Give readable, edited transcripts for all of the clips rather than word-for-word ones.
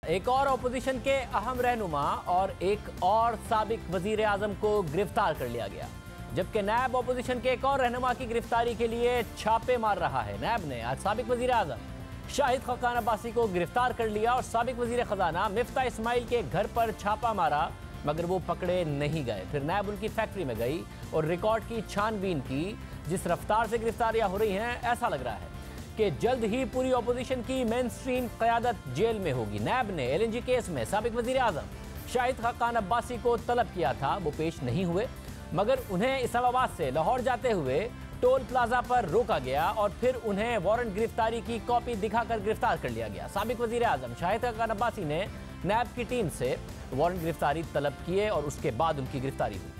एक और अपोजिशन के अहम रहनुमा और एक और साबिक वजीर आजम को गिरफ्तार कर लिया गया, जबकि नैब अपोजिशन के एक और रहनुमा की गिरफ्तारी के लिए छापे मार रहा है। नैब ने आज साबिक वजीर आजम शाहिद खकान अब्बासी को गिरफ्तार कर लिया और साबिक वजीर खजाना मिफ्ता इस्माइल के घर पर छापा मारा, मगर वो पकड़े नहीं गए। फिर नैब उनकी फैक्ट्री में गई और रिकॉर्ड की छानबीन की। जिस रफ्तार से गिरफ्तारियां हो रही हैं, ऐसा लग रहा है कि जल्द ही पूरी अपोजिशन की मेन स्ट्रीम क़यादत जेल में होगी। नैब ने LNG केस में साबिक वजीर आजम शाहिद खकान अब्बासी को तलब किया था, वो पेश नहीं हुए, मगर उन्हें इस्लामाबाद से लाहौर जाते हुए टोल प्लाजा पर रोका गया और फिर उन्हें वारंट गिरफ्तारी की कॉपी दिखाकर गिरफ्तार कर लिया गया। साबिक वजीर आजम शाहिद खकान अब्बासी ने नैब की टीम से वारंट गिरफ्तारी तलब किए और उसके बाद उनकी गिरफ्तारी हुई।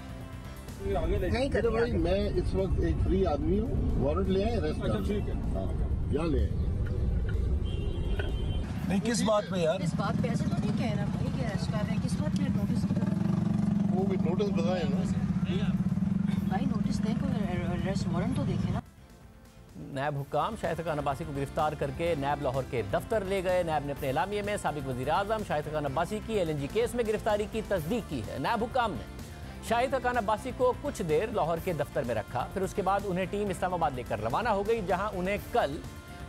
भाई मैं इस वक्त एक फ्री आदमी हूँ, वारंट ले आए, ठीक है, यहाँ ले आए। नहीं, किस बात पे यार? इस बात पे ऐसे तो नहीं कह रहा भाई कि अरेस्ट कर रहे हैं, किस बात पे नोटिस कर रहे हैं? वो भी नोटिस बताए ना भाई, नोटिस दें, कोई अरेस्ट वारंट तो देखे ना। नैब हुक्काम शाहिद खकान अब्बासी को गिरफ्तार करके नैब लाहौर के दफ्तर ले गए। नैब ने अपने एलामिये में साबिक वजीर आजम शाहिद खकान अब्बासी की LNG केस में गिरफ्तारी की तस्दीक की है। नैब हुक्काम ने शाहिद खकान अब्बासी को कुछ देर लाहौर के दफ्तर में रखा, फिर उसके बाद उन्हें टीम इस्लामाबाद लेकर रवाना हो गई, जहां उन्हें कल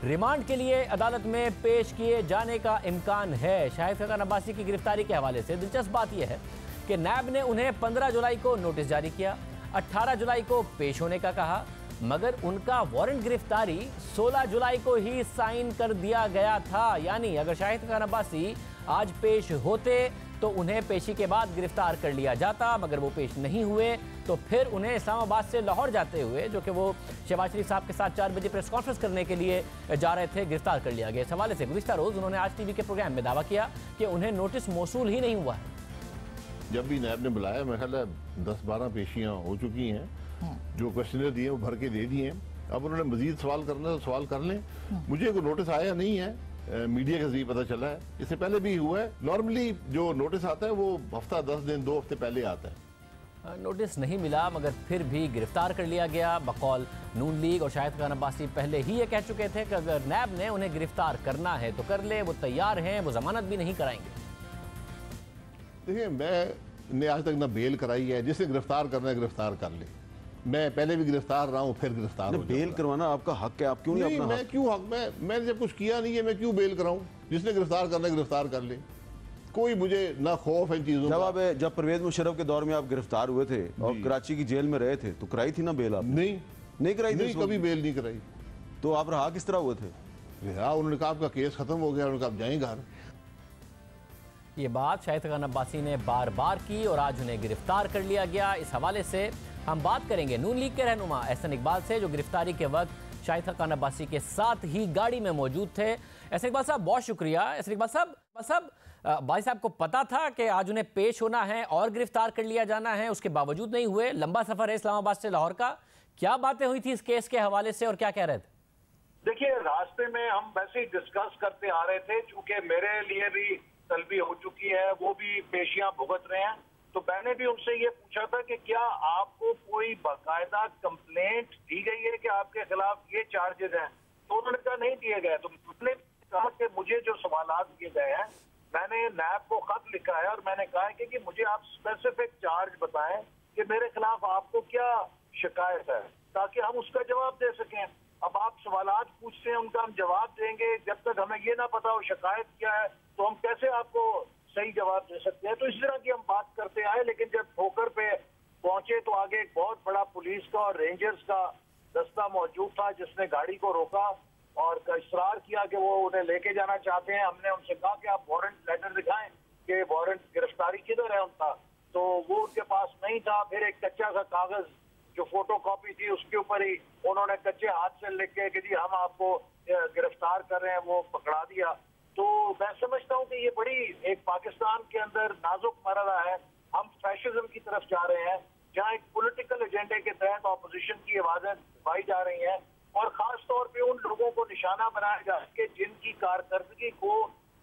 रिमांड के लिए अदालत में पेश किए जाने का इम्कान है। शाहिद खकान अब्बासी की गिरफ्तारी के हवाले से दिलचस्प बात यह है कि नैब ने उन्हें 15 जुलाई को नोटिस जारी किया, 18 जुलाई को पेश होने का कहा, मगर उनका वारंट गिरफ्तारी 16 जुलाई को ही साइन कर दिया गया था। यानी अगर शाहिद खकान अब्बासी आज पेश होते तो उन्हें पेशी के बाद गिरफ्तार कर लिया जाता, मगर वो पेश नहीं हुए तो फिर उन्हें इस्लामाबाद से लाहौर जाते हुए, जो कि वो शहबाज शरीफ साहब के साथ 4 बजे प्रेस कॉन्फ्रेंस करने के लिए जा रहे थे, गिरफ्तार कर लिया गया। इस हवाले से गुज़िश्ता रोज़ उन्होंने आज TV के प्रोग्राम में दावा किया कि उन्हें नोटिस मौसूल ही नहीं हुआ है। जब भी नैब ने बुलाया, मेरे ख्याल है 10-12 पेशियाँ हो चुकी हैं, जो क्वेश्चनर दिए वो भर के दे दिए हैं। अब उन्होंने मजीद सवाल करना है तो सवाल कर लें। मुझे कोई नोटिस आया नहीं है, मीडिया के जरिए पता चला है, इससे पहले भी हुआ है। नॉर्मली जो नोटिस आता है वो हफ्ता 10 दिन 2 हफ्ते पहले आता है। नोटिस नहीं मिला, मगर फिर भी गिरफ्तार कर लिया गया। बकौल नून लीग और शाहिद खकान अब्बासी पहले ही ये कह चुके थे कि अगर नैब ने उन्हें गिरफ्तार करना है तो कर ले, वो तैयार हैं, वो जमानत भी नहीं कराएंगे। देखिए, मैंने आज तक ना बेल कराई है, जिसे गिरफ्तार करना है गिरफ्तार कर ले। मैं पहले भी गिरफ्तार रहा हूँ, फिर गिरफ्तार हो बेल करवाना आपका हक है, आप क्यों नहीं अपना मैं हक? क्यों हक? मैंने जब कुछ किया नहीं है, मैं क्यों बेल कराऊं? जिसने गिरफ्तार करना है गिरफ्तार कर ले, कोई मुझे ना खौफ है चीजों का। जब परवेज मुशर्रफ के दौर में आप गिरफ्तार हुए थे और कराची की जेल में रहे थे तो कराई थी ना बेल? आप नहीं कराई थी? कभी बेल नहीं कराई। तो आप रहा किस तरह हुए थे? उन्होंने कहा आपका केस खत्म हो गया, उन्होंने कहा आप जाएं घर। ये बात शाहिद खकान अब्बासी ने बार बार की और आज उन्हें गिरफ्तार कर लिया गया। इस हवाले से हम बात करेंगे नून लीग के रहनुमा एहसन इकबाल से, जो गिरफ्तारी के वक्त शाहिद खकान अब्बासी के साथ ही गाड़ी में मौजूद थे। एहसन इकबाल साहब, बहुत शुक्रिया। एहसन इकबाल साहब, भाई साहब को पता था कि आज उन्हें पेश होना है और गिरफ्तार कर लिया जाना है, उसके बावजूद नहीं हुए? लंबा सफर है इस्लामाबाद से लाहौर का, क्या बातें हुई थी इस केस के हवाले से और क्या कह रहे थे? देखिए, रास्ते में हम वैसे ही डिस्कस करते आ रहे थे, चूंकि मेरे लिए भी तलबी हो चुकी है, वो भी पेशियां भुगत रहे हैं, तो मैंने भी उनसे ये पूछा था कि क्या आपको कोई बाकायदा कंप्लेंट दी गई है कि आपके खिलाफ ये चार्जेस हैं? तो उन्होंने कहा नहीं दिए गए। तो मैंने कहा कि मुझे जो सवालात दिए गए हैं, मैंने नैब को खत लिखा है और मैंने कहा है कि मुझे आप स्पेसिफिक चार्ज बताएं कि मेरे खिलाफ आपको क्या शिकायत है, ताकि हम उसका जवाब दे सकें। अब आप सवालात पूछते हैं, उनका हम जवाब देंगे, जब तक हमें ये ना पता हो शिकायत क्या है तो हम कैसे आपको सही जवाब दे सकते हैं? तो इस तरह की हम बात करते आए, लेकिन जब ठोकर पे पहुंचे तो आगे एक बहुत बड़ा पुलिस का और रेंजर्स का दस्ता मौजूद था, जिसने गाड़ी को रोका और इसरार किया कि वो उन्हें लेके जाना चाहते हैं। हमने उनसे कहा कि आप वारंट लेटर दिखाएं कि वारंट गिरफ्तारी किधर है उनका, तो वो उनके पास नहीं था। फिर एक कच्चा सा कागज जो फोटो कॉपी थी, उसके ऊपर ही उन्होंने कच्चे हाथ से लिख के कि जी हम आपको गिरफ्तार कर रहे हैं, वो पकड़ा दिया। तो मैं समझता हूँ कि ये बड़ी एक पाकिस्तान के अंदर नाजुक मरहला है। हम फैशिज्म की तरफ जा रहे हैं, जहाँ एक पॉलिटिकल एजेंडे के तहत ऑपोजिशन की आवाजें दबाई जा रही हैं और खास तौर पे उन लोगों को निशाना बनाया जा सके जिनकी कारकर्दगी को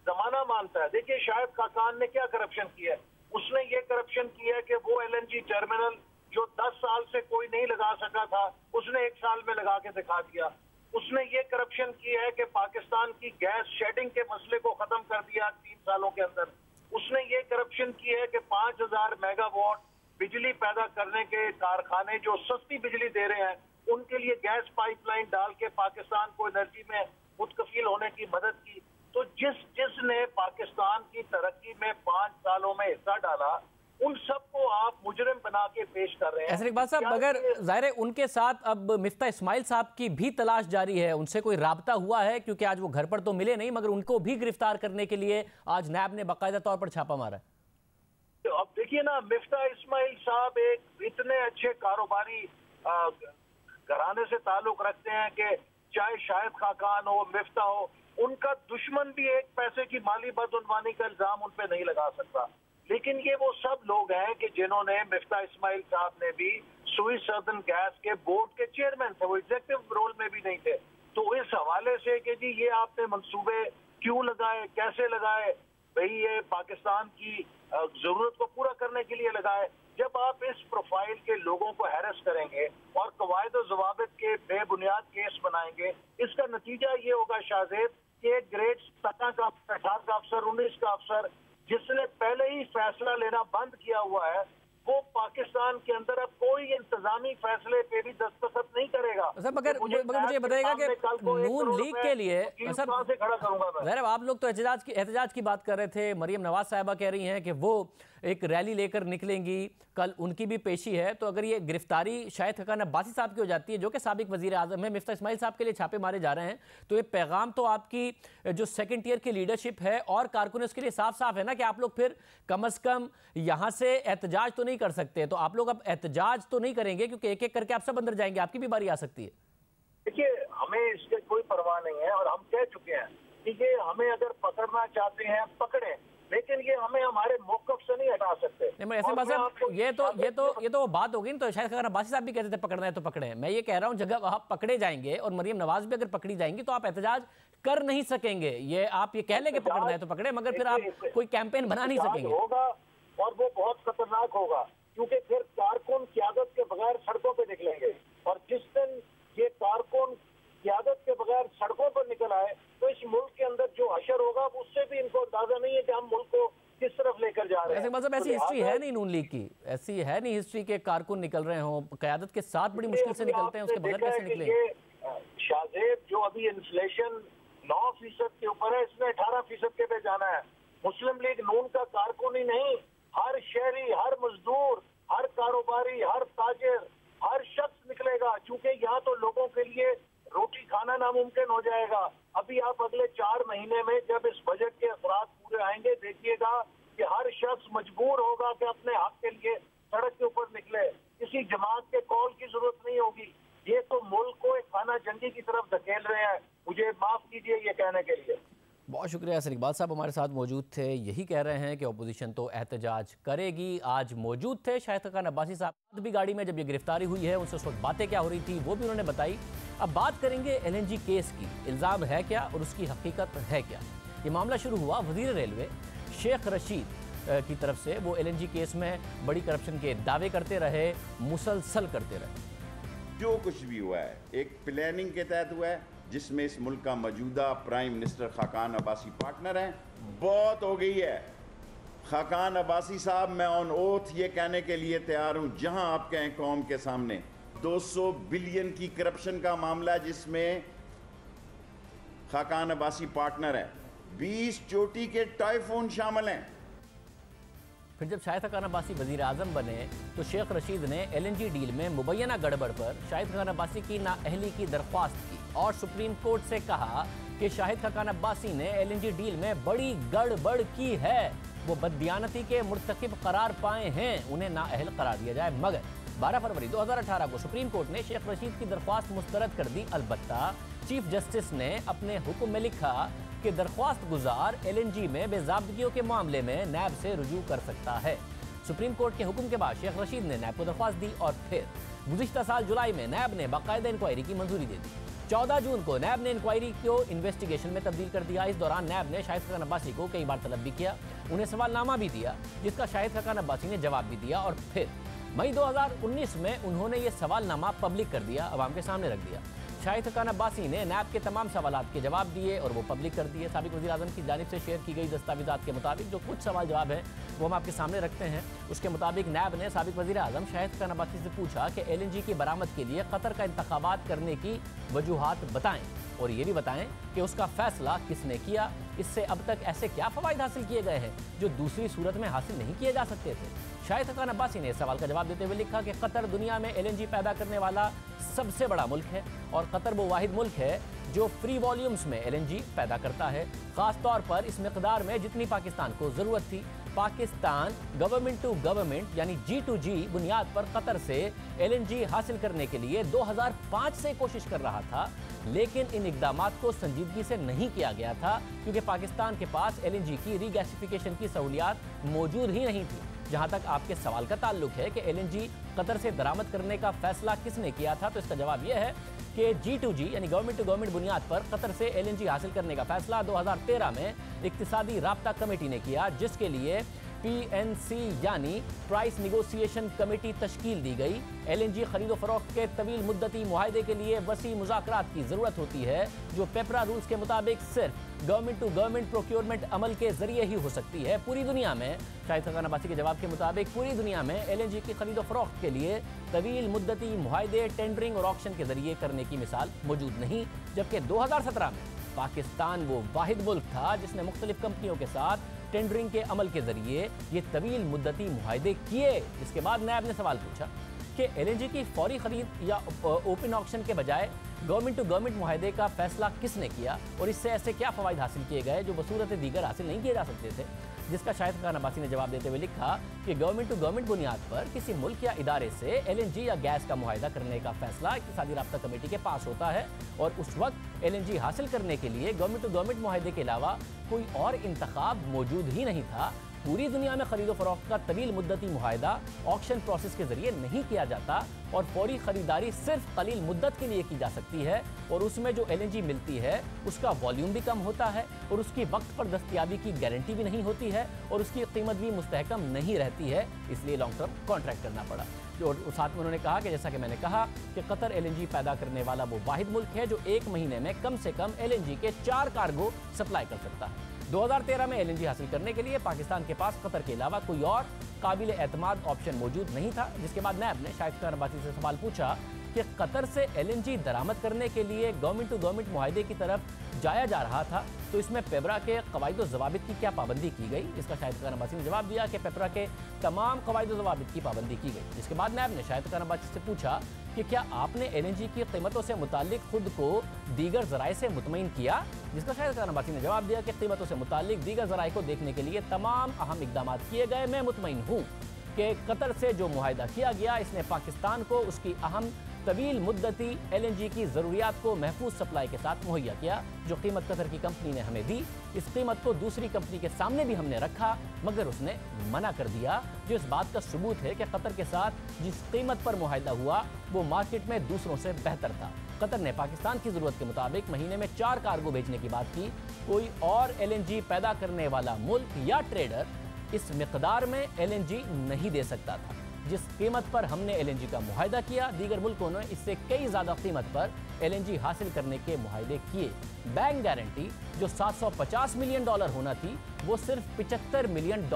जमाना मानता है। देखिए, शाहिद खकान ने क्या करप्शन किया है? उसने ये करप्शन किया है कि वो LNG टर्मिनल जो 10 साल से कोई नहीं लगा सका था, उसने 1 साल में लगा के दिखा दिया। उसने ये करप्शन की है कि पाकिस्तान की गैस शेडिंग के मसले को खत्म कर दिया 3 सालों के अंदर। उसने ये करप्शन की है कि 5000 मेगावाट बिजली पैदा करने के कारखाने जो सस्ती बिजली दे रहे हैं, उनके लिए गैस पाइपलाइन डाल के पाकिस्तान को एनर्जी में मुतकफिल होने की मदद की। तो जिसने पाकिस्तान की तरक्की में 5 सालों में हिस्सा डाला, उन सबको आप मुजरिम बना के पेश कर रहे हैं। ऐसे इकबाल साहब, मगर ज़ाहिर है उनके साथ अब मिफ्ता इस्माइल साहब की भी तलाश जारी है, उनसे कोई राब्ता हुआ है? क्योंकि आज वो घर पर तो मिले नहीं, मगर उनको भी गिरफ्तार करने के लिए आज नैब ने बाकायदा तौर पर छापा मारा है। तो अब देखिए ना, मिफ्ता इस्माइल साहब एक इतने अच्छे कारोबारी घराने से ताल्लुक रखते हैं कि चाहे शाहिद खाकान हो, मिफ्ता हो, उनका दुश्मन भी एक पैसे की माली बदउनवानी का इल्जाम उन पे नहीं लगा सकता। लेकिन ये वो सब लोग हैं कि जिन्होंने, मिफ्ता इस्माइल साहब ने भी स्विस सर्दर्न गैस के बोर्ड के चेयरमैन थे, वो एग्जीक्यूटिव रोल में भी नहीं थे। तो इस हवाले से कि जी ये आपने मंसूबे क्यों लगाए, कैसे लगाए, भाई ये पाकिस्तान की जरूरत को पूरा करने के लिए लगाए। जब आप इस प्रोफाइल के लोगों को हैरेस करेंगे और कवायद और जवाबित के बेबुनियाद केस बनाएंगे, इसका नतीजा ये होगा शाहजेब कि एक ग्रेड 17 का 18 का अफसर, 19 का अफसर जिसने पहले ही फैसला लेना बंद किया हुआ है, वो पाकिस्तान के अंदर अब कोई इंतजामी फैसले पे भी दस्तखत नहीं करेगा। मगर मुझे बताइएगा कि नून लीग के लिए से खड़ा करूंगा मैं। आप लोग तो एहतजाज की बात कर रहे थे। मरियम नवाज साहिबा कह रही हैं कि वो एक रैली लेकर निकलेंगी, कल उनकी भी पेशी है। तो अगर ये गिरफ्तारी शाहिद खाकान अब्बासी साहब की हो जाती है, जो कि साबिक वजीर आजम है, मिफ्ता इस्माइल साहब के लिए छापे मारे जा रहे हैं, तो ये पैगाम तो आपकी जो सेकंड टियर की लीडरशिप है और कारकुन, उसके लिए साफ साफ है ना कि आप लोग फिर कम अज कम यहाँ से एहतजाज तो नहीं कर सकते। तो आप लोग अब एहतजाज तो नहीं करेंगे, क्योंकि एक एक करके आप सब अंदर जाएंगे, आपकी भी बारी आ सकती है। देखिए, हमें इससे कोई परवाह नहीं है और हम कह चुके हैं कि ये हमें अगर पकड़ना चाहते हैं पकड़े, लेकिन ये हमें हमारे मौक़िफ़ से नहीं हटा सकते। ऐसे बात है, ये तो बात होगी ना। तो शायद खाकान अब्बासी साहब भी कहते थे पकड़ना है तो पकड़े। मैं ये कह रहा हूँ, जगह आप पकड़े जाएंगे और मरियम नवाज भी अगर पकड़ी जाएंगी तो आप एहतजाज कर नहीं सकेंगे। ये आप ये कह लेंगे पकड़ना है तो पकड़े, मगर फिर आप कोई कैंपेन बना नहीं सकेंगे। होगा और वो बहुत खतरनाक होगा, क्योंकि फिर कारकुन क़यादत के बगैर सड़कों पे निकलेंगे। और जिस दिन ये कारकुन क़यादत के बगैर सड़कों पर निकल आए, तो इस मुल्क के अंदर जो हशर होगा, उससे भी इनको अंदाजा नहीं है कि हम मुल्क को किस तरफ लेकर जा रहे हैं। मतलब ऐसी हिस्ट्री है नहीं नून लीग की, ऐसी है नहीं हिस्ट्री के कारकुन निकल रहे हों, क़यादत के साथ बड़ी मुश्किल से निकलते हैं, उसके बगैर कैसे निकलेंगे? शाहजेब, जो अभी इन्फ्लेशन 9% के ऊपर है, इसमें 18% के पे जाना है। मुस्लिम लीग नून का कारकुन ही नहीं, हर शहरी, हर मजदूर, हर कारोबारी, हर ताजिर, हर शख्स निकलेगा, क्योंकि यहाँ तो लोगों के लिए रोटी खाना नामुमकिन हो जाएगा। अभी आप अगले 4 महीने में जब इस बजट के असरात पूरे आएंगे, देखिएगा कि हर शख्स मजबूर होगा कि अपने हक के लिए सड़क के ऊपर निकले। किसी जमात के कॉल की जरूरत नहीं होगी। ये तो मुल्क को एक खाना जंगी की तरफ धकेल रहे हैं, मुझे माफ कीजिए ये कहने के लिए। बहुत शुक्रिया। असर इकबाल साहब हमारे साथ मौजूद थे, यही कह रहे हैं कि अपोजिशन तो एहतजाज करेगी। आज मौजूद थे शाहिद खाकान अब्बासी साहब भी गाड़ी में, जब ये गिरफ्तारी हुई है उनसे उस वक्त बातें क्या हो रही थी वो भी उन्होंने बताई। अब बात करेंगे LNG केस की, इल्ज़ाम है क्या और उसकी हकीकत है क्या। ये मामला शुरू हुआ वज़ीर रेलवे शेख रशीद की तरफ से। वो LNG केस में बड़ी करप्शन के दावे करते रहे, मुसलसल करते रहे। जो कुछ भी हुआ है एक प्लानिंग के तहत हुआ है, जिसमें इस मुल्क का मौजूदा prime minister Khaqan Abbasi partner हैं। बहुत हो गई है। खाकान अब्बासी साहब, मैं ऑन ओथ ये कहने के लिए तैयार हूं, जहां आप कहें कौम के सामने 200 बिलियन की करप्शन का मामला जिसमें खाकान अब्बासी पार्टनर है, 20 चोटी के टाइफून शामिल हैं। फिर जब शाहिद खाकान अब्बासी वज़ीर आज़म बने तो शेख रशीद ने LNG डील में मुबैना गड़बड़ पर शाहिद खाकान अब्बासी की नाअहली की दरख्वास्त की और सुप्रीम कोर्ट से कहा कि शाहिद खाकान अब्बासी ने LNG डील में बड़ी गड़बड़ की है, वो बददियानती के मुर्तकिब करार पाए हैं, उन्हें नाअहल करार दिया जाए। मगर 12 फरवरी 2018 को सुप्रीम कोर्ट ने शेख रशीद की दरख्वास्त मुस्तरद कर दी। अलबत्ता चीफ जस्टिस ने अपने हुक्म में लिखा कि दरख्वास्त गुजार LNG में बेज़ाब्तगियों के मामले में नैब से रुजू कर सकता है। सुप्रीम कोर्ट के हुक्म के बाद शेख रशीद ने नैब को दरख्वास्त दी और फिर गुज़िश्ता साल जुलाई में नैब ने बाकायदा इंक्वायरी की मंजूरी दे दी। 14 जून को नैब ने इंक्वायरी को इन्वेस्टिगेशन में तब्दील कर दिया। इस दौरान नैब ने शाहिद खाकान अब्बासी को कई बार तलब भी किया, उन्हें सवालनामा भी दिया, जिसका शाहिद खाकान अब्बासी ने जवाब भी दिया। और फिर मई 2019 में उन्होंने ये सवालनामा पब्लिक कर दिया, अवाम के सामने रख दिया। शाहिद खान अब्बासी ने नैब के तमाम सवालात के जवाब दिए और वो पब्लिक कर दिए। साबिक वज़ीर-ए-आज़म की जानिब से शेयर की गई दस्तावेज़ात के मुताबिक जो कुछ सवाल जवाब है वो हम आपके सामने रखते हैं। उसके मुताबिक नैब ने साबिक वज़ीर-ए-आज़म शाहिद खान अब्बासी से पूछा कि LNG की बरामद के लिए कतर का इंतखाबात करने की वजूहात बताएं और ये भी बताएं कि उसका फैसला किसने किया। इससे अब तक ऐसे क्या फ़वाइद हासिल किए गए हैं जो दूसरी सूरत में हासिल नहीं किए जा सकते थे। शाहिद खान अब्बासी ने इस सवाल का जवाब देते हुए लिखा कि कतर दुनिया में LNG पैदा करने वाला सबसे बड़ा मुल्क है और कतर वो वाहिद मुल्क है जो फ्री वॉल्यूम्स में LNG पैदा करता है, ख़ास तौर पर इस मिकदार में जितनी पाकिस्तान को ज़रूरत थी। पाकिस्तान गवर्नमेंट टू गवर्नमेंट यानी G2G बुनियाद पर कतर से LNG हासिल करने के लिए 2005 से कोशिश कर रहा था, लेकिन इन इकदामात को संजीदगी से नहीं किया गया था क्योंकि पाकिस्तान के पास LNG की रीगैसिफिकेशन की सहूलियात मौजूद ही नहीं थी। जहां तक आपके सवाल का ताल्लुक है कि LNG कतर से दरामद करने का फैसला किसने किया था, तो इसका जवाब यह है कि G2G यानी गवर्नमेंट टू गवर्नमेंट बुनियाद पर कतर से LNG हासिल करने का फैसला 2013 में इक्तिसादी राब्ता कमेटी ने किया, जिसके लिए PNC यानी प्राइस निगोसिएशन कमेटी तश्कील दी गई। LNG खरीदो फरोख्त के तवील मुद्दती मुआहदे के लिए वसी मुज़ाकरात की ज़रूरत होती है जो पेपरा रूल्स के मुताबिक सिर्फ गवर्नमेंट टू गवर्नमेंट प्रोक्योरमेंट अमल के जरिए ही हो सकती है। पूरी दुनिया में शाहिद खान अब्बासी के जवाब के मुताबिक पूरी दुनिया में LNG की खरीदो फरोख्त के लिए तवील मुद्दती मुआहदे टेंडरिंग और ऑक्शन के जरिए करने की मिसाल मौजूद नहीं, जबकि 2017 में पाकिस्तान वो वाहिद मुल्क था जिसने मुख्तलिफ कंपनियों के साथ टेंडरिंग के अमल के जरिए ये तवील मुद्दती मुआहदे किए। इसके बाद नैब ने सवाल पूछा कि LNG की फौरी खरीद या ओपन ऑक्शन के बजाय गवर्नमेंट टू गवर्नमेंट मुआहदे का फैसला किसने किया और इससे ऐसे क्या फ़वाइद हासिल किए गए जो बसूरत दीगर हासिल नहीं किए जा सकते थे। जिसका शाहिद खान अब्बासी ने जवाब देते हुए लिखा कि गवर्नमेंट टू गवर्नमेंट बुनियाद पर किसी मुल्क या इदारे से LNG या गैस का मुआहदा करने का फैसला इक्तिसादी राब्ता कमेटी के पास होता है और उस वक्त LNG हासिल करने के लिए गवर्नमेंट टू गवर्नमेंट मुआहदे के अलावा कोई और इंतखाब मौजूद ही नहीं था। पूरी दुनिया में खरीदो फरोख्त का तवील मुद्दती मुआहदा ऑक्शन प्रोसेस के जरिए नहीं किया जाता और फौरी खरीदारी सिर्फ कलील मुद्दत के लिए की जा सकती है और उसमें जो LNG मिलती है उसका वॉल्यूम भी कम होता है और उसकी वक्त पर दस्तयाबी की गारंटी भी नहीं होती है और उसकी कीमत भी मुस्तहकम नहीं रहती है, इसलिए लॉन्ग टर्म कॉन्ट्रैक्ट करना पड़ा। और साथ में उन्होंने कहा कि जैसा कि मैंने कहा कि कतर LNG पैदा करने वाला वो वाहिद मुल्क है जो एक महीने में कम से कम LNG के 4 कार्गो सप्लाई कर सकता है। 2013 में LNG हासिल करने के लिए पाकिस्तान के पास कतर के अलावा कोई और काबिल एतमाद ऑप्शन मौजूद नहीं था। जिसके बाद नैब ने शाहिद खान अब्बासी से सवाल पूछा कि कतर से LNG दरामद करने के लिए गवर्नमेंट टू गवर्नमेंट मुआहदे की तरफ जाया जा रहा था, तो इसमें पेपरा के कवायद व ज़वाबित की क्या पाबंदी की गई। इसका शाहिद खान अब्बासी ने जवाब दिया कि पेपरा के तमाम कवायद व ज़वाबित की पाबंदी की गई। जिसके बाद नैब ने शाहिद खान अब्बासी से पूछा कि क्या आपने LNG की कीमतों से मुतालिक खुद को दीगर ज़राए से मुतमईन किया। जिसका शाहिद खान अब्बासी ने जवाब दिया कि कीमतों से मुतालिक दीगर ज़राए को देखने के लिए तमाम अहम इक़दामात किए गए। मैं मुतमईन हूँ कि कतर से जो मुआहदा किया गया इसने पाकिस्तान को उसकी अहम तवील मुद्दती LNG की ज़रूरियात को महफूज सप्लाई के साथ मुहैया किया। जो कीमत कतर की कंपनी ने हमें दी, इस कीमत को दूसरी कंपनी के सामने भी हमने रखा मगर उसने मना कर दिया, जो इस बात का सबूत है कि कतर के साथ जिस कीमत पर मुआहदा हुआ वो मार्केट में दूसरों से बेहतर था। कतर ने पाकिस्तान की ज़रूरत के मुताबिक महीने में 4 कार्गो भेजने की बात की। कोई और LNG पैदा करने वाला मुल्क या ट्रेडर इस मिकदार में LNG नहीं दे सकता था। जिस कीमत पर हमने LNG का मुआहदा किया, दीगर मुल्कों ने इससे कई ज़्यादा कीमत पर LNG हासिल करने के मुआहदे किए। बैंक गारंटी जो $750 मिलियन होना थी वो सिर्फ $75 मिलियन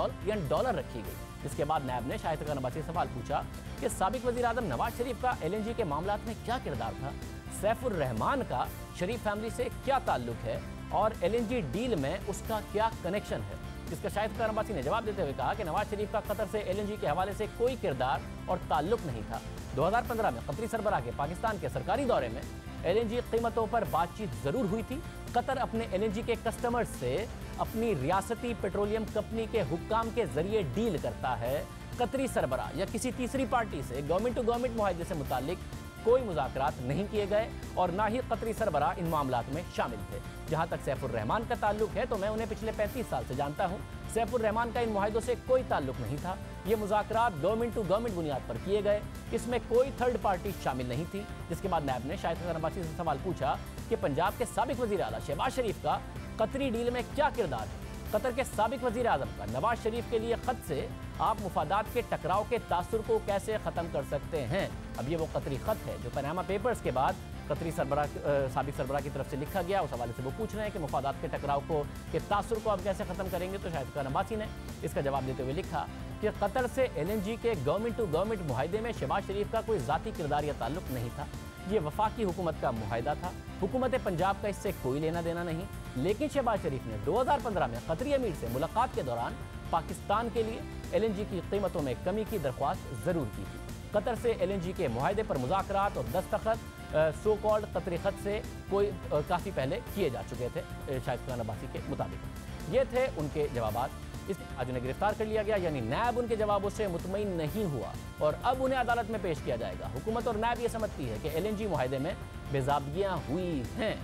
रखी गई। इसके बाद नैब ने शाहिद खान अब्बासी से सवाल पूछा कि साबिक वज़ीर आज़म नवाज शरीफ का LNG के मामलात में क्या किरदार था, सैफुर रहमान का शरीफ फैमिली से क्या ताल्लुक है और LNG डील में उसका क्या कनेक्शन है। जिसका शाहिद खान अब्बासी ने जवाब देते हुए कहा कि नवाज शरीफ का कतर से LNG के हवाले से कोई किरदार और ताल्लुक नहीं था। 2015 में कतरी सरबराह के पाकिस्तान के सरकारी दौरे में LNG कीमतों पर बातचीत जरूर हुई थी। कतर अपने LNG के कस्टमर्स से अपनी रियासती पेट्रोलियम कंपनी के हुक्काम के जरिए डील करता है। कतरी सरबराह या किसी तीसरी पार्टी से गवर्नमेंट टू गवर्नमेंट मुआहदे से मुतालिक कोई मुज़ाकरात नहीं किए गए और ना ही कतरी सरबराह इन मामलात में शामिल थे। जहां तक सैफुर रहमान का ताल्लुक है तो मैं उन्हें पिछले 35 साल से जानता हूं। सैफुर रहमान का इन मुआहदों से कोई ताल्लुक नहीं था। ये मुज़ाकरात गवर्नमेंट टू गवर्नमेंट बुनियाद पर किए गए, इसमें कोई थर्ड पार्टी शामिल नहीं थी। जिसके बाद नैब ने शाहिद खान अब्बासी से सवाल पूछा कि पंजाब के साबिक वज़ीर आला शहबाज शरीफ का कतरी डील में क्या किरदार है। कतर के साबिक वजीर आजम का नवाज शरीफ के लिए खत से आप मुफादात के टकराव के तासुर को कैसे ख़त्म कर सकते हैं। अब ये वो कतरी खत है जो पनामा पेपर्स के बाद कतरी साबिक सरबराह की तरफ से लिखा गया। उस हवाले से वो पूछ रहे हैं कि मुफादात के टकराव को के तासुर को आप कैसे ख़त्म करेंगे। तो शाहिद खान अब्बासी ने इसका जवाब देते हुए लिखा कि कतर से LNG के गवर्नमेंट टू गवर्नमेंट मुआहदे में शहबाज शरीफ का कोई ज़ाती किरदार या ताल्लुक नहीं था। ये वफाकी हुकूमत का मुआहदा था। हुकूमत पंजाब का इससे कोई लेना देना नहीं। लेकिन शहबाज शरीफ ने 2015 में कतरी अमीर से मुलाकात के दौरान पाकिस्तान के लिए LNG की कीमतों में कमी की दरख्वास्त ज़रूर की थी। कतर से LNG के मुआहदे पर मुज़ाकरात और दस्तखत सो कॉल्ड कतरी खत से काफ़ी पहले किए जा चुके थे। शाहिद खान अब्बासी के मुताबिक ये थे उनके जवाबात। आज उन्हें गिरफ्तार कर लिया गया, यानी नैब उनके जवाबों से मुतमईन नहीं हुआ और अब उन्हें अदालत में पेश किया जाएगा। हुकूमत और नैब ये समझती है कि LNG मुआहदे में बेज़ाब्तियाँ हुई हैं।